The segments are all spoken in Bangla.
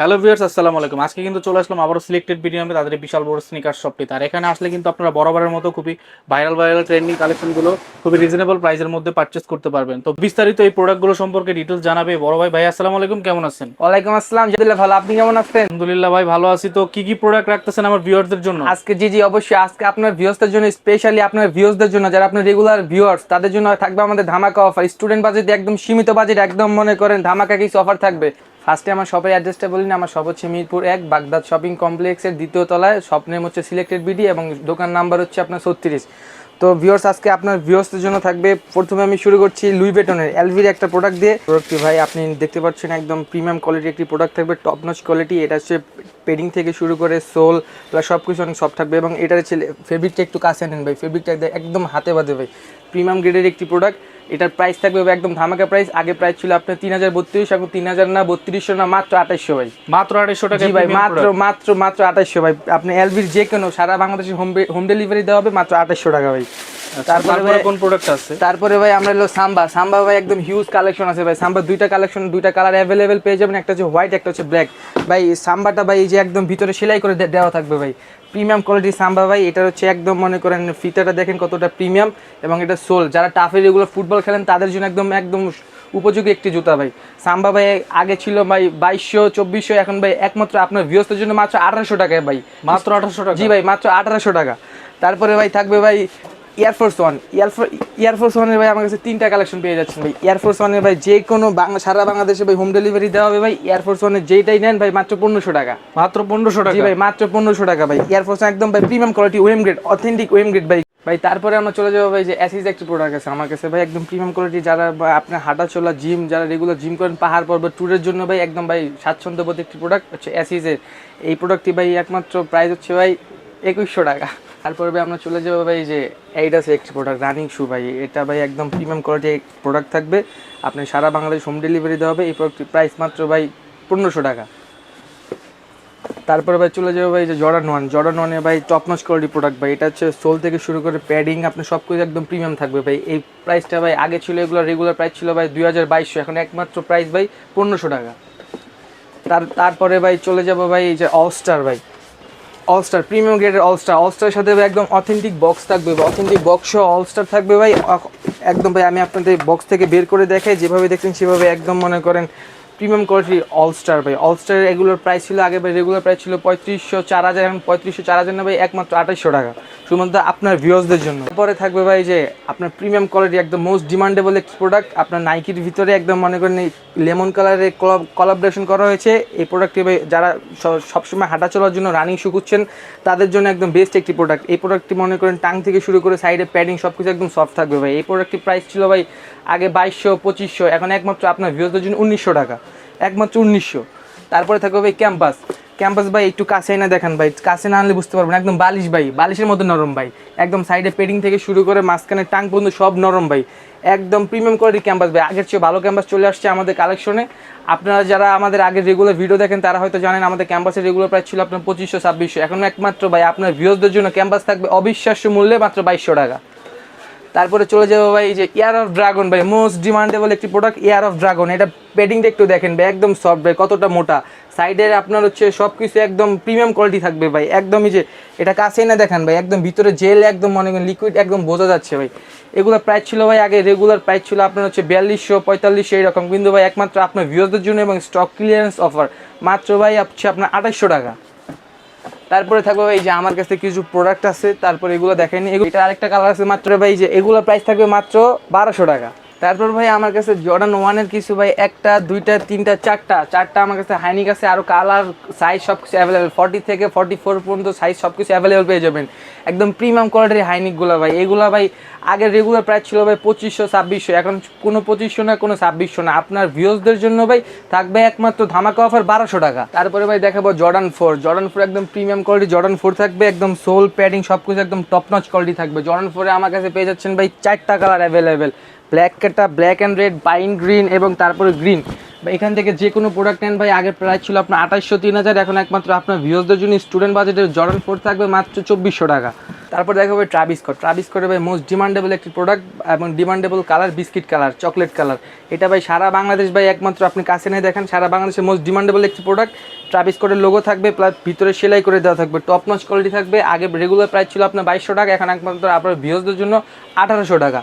হ্যালো ভিউয়ার্স, আসসালামু আলাইকুম। আজকে কিন্তু চলে আসলাম আবারও সিলেক্টেড প্রিমিয়ামে তাদের বিশাল বড় স্নিকার শপটিতে। আর এখানে আসলে কিন্তু আপনারা বরাবরের মতো খুবই ভাইরাল ট্রেন্ডিং কালেকশনগুলো খুবই রিজনেবল প্রাইসের মধ্যে পারচেস করতে পারবেন। তো বিস্তারিত এই প্রোডাক্টগুলো সম্পর্কে ডিটেলস জানাবে বড় ভাই। ভাই আসসালামু আলাইকুম, কেমন আছেন? ওয়ালাইকুম আসসালাম, জাহিদুল্লাহ ভালো। আপনি কেমন আছেন? আলহামদুলিল্লাহ ভাই, ভালো আছি। তো কি কি প্রোডাক্ট রাখতেছেন আমার ভিউয়ারদের জন্য? আজকে জি অবশ্যই আজকে আপনার ভিউয়ার্সদের জন্য, স্পেশালি আপনার ভিউয়ার্সদের জন্য যারা আপনার রেগুলার ভিউয়ার্স, তাদের জন্য থাকবে আমাদের ধামাকা অফার। স্টুডেন্ট বাজেট একদম সীমিত বাজেট, একদম মনে করেন ধামাকা কিছু অফার থাকবে। ফার্স্টে আমার শপের অ্যাড্রেসটা বলি না। আমার শপ হচ্ছে মিরপুর ১ বাগদাদ শপিং কমপ্লেক্সের দ্বিতীয় তলায়। শপ নেম হচ্ছে সিলেক্টেড বিডি এবং দোকান নাম্বার হচ্ছে আপনার ৩৬। তো ভিউয়ার্স, আজকে আপনার ভিউয়ার্সদের জন্য থাকবে, প্রথমে আমি শুরু করছি লুই ভিটনের এলভির একটা প্রোডাক্ট দিয়ে। প্রোডাক্টটি ভাই আপনি দেখতে পাচ্ছেন একদম প্রিমিয়াম কোয়ালিটির একটি প্রোডাক্ট থাকবে, টপ নচ কোয়ালিটি। এটা হচ্ছে পেডিং থেকে শুরু করে সোল প্লাস সব কিছু অনেক সফট থাকবে। এবং এটার হচ্ছে ফেব্রিকটা একটু কাছে নেন ভাই, ফেব্রিকটা একদম হাতে বাঁধে ভাই, প্রিমিয়াম গ্রেডের একটি প্রোডাক্ট। এটার প্রাইস থাকবে একদম ধামাকা প্রাইস। আগে প্রাইস ছিল আপনার ৩০৩২, এখন ৩০০০ না ৩২০০ না, মাত্র ২৮০০ ভাই। মাত্র ২৮০০ টাকা? জি ভাই, মাত্র মাত্র মাত্র ২৮০০ ভাই। আপনি এলভির যে কোনো সারা বাংলাদেশে হোম ডেলিভারি দেওয়া হবে মাত্র ২৮০০ টাকা ভাই। তারপরে ভাই কোন প্রোডাক্ট আছে? তারপরে ভাই আমরা হলো সাম্বা ভাই, একদম হিউজ কালেকশন আছে ভাই। সাম্বা দুইটা কালেকশন, দুইটা কালার অ্যাভেলেবেল পেয়ে যাবেন, একটা হচ্ছে হোয়াইট, একটা হচ্ছে ব্ল্যাক। ভাই সাম্বাটা ভাই এই যে একদম ভিতরে সেলাই করে দেওয়া থাকবে ভাই, প্রিমিয়াম কোয়ালিটির সাম্বা ভাই। এটা হচ্ছে একদম মনে করেন ফিতাটা দেখেন কতটা প্রিমিয়াম, এবং এটা সোল যারা টাফের এগুলো ফুটবল খেলেন তাদের জন্য একদম একদম উপযোগী একটি জুতা ভাই। সাম্বা ভাই আগে ছিল ভাই ২২০০ ২৪০০, এখন ভাই একমাত্র আপনার ভিউয়ার্সদের জন্য মাত্র ১৮০০ টাকায় ভাই। মাত্র ১৮০০ টাকা? জি ভাই, মাত্র ১৮০০ টাকা। তারপরে ভাই থাকবে ভাই এয়ারফোর্স ওয়ান। এয়ারফোর্স ওয়ানের ভাই আমার কাছে ৩টা কালেকশন পেয়ে যাচ্ছেন ভাই। এয়ারফোর্স ওয়ানের ভাই যে কোনো সারা বাংলাদেশে ভাই হোম ডেলিভারি দেওয়া হবে ভাই। এয়ারফোর্স ওয়ানের যেটাই নেন ভাই মাত্র ১৫০০ টাকা। মাত্র ১৫০০ টাকা? জি ভাই, মাত্র ১৫০০ টাকা ভাই। এয়ারফোর্স একদম ভাই premium quality, ওয়েম grade, authentic ওয়েম grade ভাই। ভাই তারপরে আমরা চলে যাবো ভাই যে অ্যাসিস একটা প্রোডাক্ট আছে আমার কাছে ভাই, একদম প্রিমিয়াম কোয়ালিটি। যারা আপনার হাঁটা চলা জিম, যারা রেগুলার জিম করেন পাহাড় পর্বত ট্যুরের জন্য ভাই একদম ভাই স্বাচ্ছন্দ্যবোধ একটি প্রোডাক্ট হচ্ছে অ্যাসিসের। এই প্রোডাক্টটি ভাই একমাত্র প্রাইস হচ্ছে ভাই ২১০০ টাকা। তারপরে ভাই আমরা চলে যাবো ভাই যে এইটা আছে একটি প্রোডাক্ট রানিং শু ভাই। এটা ভাই একদম প্রিমিয়াম কোয়ালিটির প্রোডাক্ট থাকবে, আপনি সারা বাংলাদেশ হোম ডেলিভারি দেওয়া হবে। এই প্রোডাক্টটির প্রাইস মাত্র ভাই ১৫০০ টাকা। তারপরে ভাই চলে যাবে ভাই যে জর্ডান ওয়ানে ভাই টপ নচ কোয়ালিটি প্রোডাক্ট ভাই। এটা হচ্ছে সোল থেকে শুরু করে প্যাডিং আপনি সব কিছু একদম প্রিমিয়াম থাকবে ভাই। এই প্রাইসটা ভাই আগে ছিল এগুলো রেগুলার প্রাইস ছিল ভাই ২২০০, এখন একমাত্র প্রাইস ভাই ১৫০০ টাকা। তারপরে ভাই চলে যাবো ভাই এই যে অলস্টার ভাই, অলস্টার প্রিমিয়াম গ্রেডের অলস্টারের সাথে ভাই একদম অথেন্টিক বক্স থাকবে, অথেন্টিক বক্স সহ অলস্টার থাকবে ভাই। একদম ভাই আমি আপনাদের বক্স থেকে বের করে দেখাই, যেভাবে দেখছেন সেভাবে একদম মনে করেন প্রিমিয়াম কোয়ালিটি অলস্টার ভাই। অলস্টার এগুলোর প্রাইস ছিল আগে ভাই রেগুলার প্রাইস ছিল ৩৫০০ ৪০০০, এখন ৩৫০০ ৪০০০ না ভাই, একমাত্র ২৮০০ টাকা শুধুমাত্র আপনার ভিউয়ার্সদের জন্য। তারপরে থাকবে ভাই যে আপনার প্রিমিয়াম কোয়ালিটি একদম মোস্ট ডিমান্ডেবল একটি প্রোডাক্ট, আপনার নাইকির ভিতরে একদম মনে করেন লেমন কালারে কোলাবরেশন করা হয়েছে। এই প্রোডাক্টটি ভাই যারা সবসময় হাঁটা চলার জন্য রানিং শু খুঁজছেন তাদের জন্য একদম বেস্ট একটি প্রোডাক্ট। এই প্রোডাক্টটি মনে করেন টাং থেকে শুরু করে সাইডে প্যাডিং সব কিছু একদম সফট থাকবে ভাই। এই প্রোডাক্টটির প্রাইস ছিল ভাই আগে ২২০০ ২৫০০, এখন একমাত্র আপনার ভিউয়ার্সদের জন্য ১৯০০ টাকা, একমাত্র ১৯০০। তারপরে থাকবে ভাই ক্যাম্পাস ভাই, একটু কাছে না দেখান ভাই, কাছে না আনলে বুঝতে পারবেন। একদম বালিশ ভাই, বালিশের মতো নরম ভাই, একদম সাইডে পেডিং থেকে শুরু করে মাঝখানে টাং পর্যন্ত সব নরম ভাই, একদম প্রিমিয়াম কোয়ালিটি ক্যাম্পাস ভাই। আগের চেয়ে ভালো ক্যাম্পাস চলে আসছে আমাদের কালেকশনে। আপনারা যারা আমাদের আগের রেগুলার ভিডিও দেখেন তারা হয়তো জানেন আমাদের ক্যাম্পাসের রেগুলার প্রাইস ছিল আপনার ২৫০০ ২৬০০, এখন একমাত্র ভাই আপনার ভিউয়ার্সদের জন্য ক্যাম্পাস থাকবে অবিশ্বাস্য মূল্যে মাত্র ২২০০ টাকা। তারপরে চলে যাবো ভাই যে ইয়ার অফ ড্রাগন ভাই, মোস্ট ডিমান্ডেবল একটি প্রোডাক্ট ইয়ার অফ ড্রাগন। এটা পেডিংটা একটু দেখেন ভাই, একদম সফট ভাই, কতটা মোটা, সাইডের আপনার হচ্ছে সব কিছু একদম প্রিমিয়াম কোয়ালিটি থাকবে ভাই। একদমই যে এটা কাছেই না দেখান ভাই, একদম ভিতরে জেল একদম মনে করেন লিকুইড একদম বোঝা যাচ্ছে ভাই। এগুলো প্রাইস ছিল ভাই আগে রেগুলার প্রাইস ছিল আপনার হচ্ছে ৪২০০ ৪৫০০ এইরকম, কিন্তু ভাই একমাত্র আপনার ভিউয়ারদের জন্য এবং স্টক ক্লিয়ারেন্স অফার মাত্র ভাই হচ্ছে আপনার ২৮০০ টাকা। তারপরে থাকবে ভাই যে আমার কাছে কিছু প্রোডাক্ট আছে, তারপরে এগুলো দেখেনি, এটা আরেকটা কালার আছে মাত্র ভাই যে এগুলো প্রাইস থাকবে মাত্র ১২০০ টাকা। তারপর ভাই আমার কাছে জর্ডান ওয়ানের কিছু ভাই একটা দুইটা তিনটা চারটা আমার কাছে হাইনিক আছে, আরও কালার সাইজ সব কিছু অ্যাভেলেবেল, 40 থেকে 44 পর্যন্ত সাইজ সব কিছু অ্যাভেলেবেল পেয়ে যাবেন। একদম প্রিমিয়াম কোয়ালিটির হাইনিকগুলো ভাই। এগুলো ভাই আগের রেগুলার প্রাইস ছিল ভাই ২৫০০ ২৬০০, এখন কোনো ২৫০০ না কোনো ২৬০০ না, আপনার ভিউয়ার্সদের জন্য ভাই থাকবে একমাত্র ধামাকা অফার ১২০০ টাকা। তারপরে ভাই দেখাবো জর্ডান ফোর একদম প্রিমিয়াম কোয়ালিটি জর্ডান 4 থাকবে, একদম সোল প্যাডিং সব কিছু একদম টপ নচ কোয়ালিটি থাকবে। জর্ডান 4-এ আমার কাছে পেয়ে যাচ্ছেন ভাই 4টা colour available, black and red, বাইন গ্রিন এবং তারপরে গ্রিন। এখান থেকে যে কোনো প্রোডাক্ট নেন ভাই, আগের প্রাইস ছিল আপনার ২৮০০ ৩০০০, এখন একমাত্র আপনার ভিউয়ার্সদের জন্য স্টুডেন্ট বাজেটের জর্ডান 4 থাকবে মাত্র ২৪০০ টাকা। তারপর দেখা হবে ট্রাভিস স্কট ভাই মোস্ট ডিমান্ডেবল একটি প্রোডাক্ট এবং demandable colour biscuit colour, chocolate colour. এটা ভাই সারা বাংলাদেশ ভাই একমাত্র আপনি কাছে নিয়ে দেখেন, সারা বাংলাদেশের মোস্ট ডিমান্ডেবল একটি প্রোডাক্ট। ট্রাভিস স্কটের লোগো থাকবে, প্লাস ভিতরে সেলাই করে দেওয়া থাকবে, টপ নচ কোয়ালিটি থাকবে। আগে রেগুলার প্রাইস ছিল আপনার 2200 টাকা, এখন একমাত্র আপনার ভিউয়ার্সদের জন্য 1800 টাকা।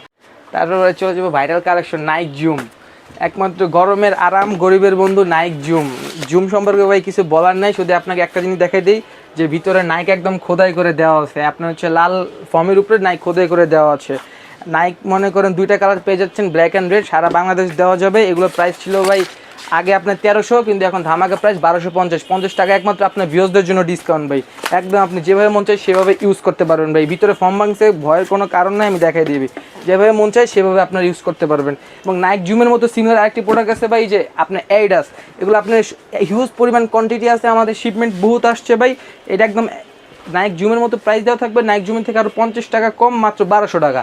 তারপরে চলে যাবো ভাইরাল কালেকশন নাইক জুম, একমাত্র গরমের আরাম, গরিবের বন্ধু নাইক জুম সম্পর্কে ভাই কিছু বলার নাই, শুধু আপনাকে একটা জিনিস দেখাই দিই যে ভিতরে নাইক একদম খোদাই করে দেওয়া আছে। আপনার হচ্ছে লাল ফর্মের উপরে নাইক খোদাই করে দেওয়া আছে। নাইক মনে করেন দুইটা কালার পেয়ে যাচ্ছেন, ব্ল্যাক অ্যান্ড রেড, সারা বাংলাদেশ দেওয়া যাবে। এগুলোর প্রাইস ছিল ভাই আগে আপনার 1300, কিন্তু এখন ধামাকা প্রাইস 1250 টাকা, একমাত্র আপনার ভিউয়ার্সদের জন্য ডিসকাউন্ট ভাই। একদম আপনি যেভাবে মন চাই সেভাবে ইউজ করতে পারবেন ভাই। ভিতরে ফর্ম ভাঙছে, ভয়ের কোনো কারণ নাই, আমি দেখাই দিবি। যেভাবে মন চাই সেভাবে আপনার ইউজ করতে পারবেন। এবং নাইক জুমের মতো সিমিলার আরেকটি প্রোডাক্ট আছে ভাই, যে আপনার অ্যাডিডাস, এগুলো আপনার হিউজ পরিমাণ কোয়ান্টিটি আছে, আমাদের শিপমেন্ট বহুত আসছে ভাই। এটা একদম নাইক জুমের মতো প্রাইস দেওয়া থাকবে, নাইক জুমের থেকে আরও 50 টাকা কম, মাত্র 1200 টাকা।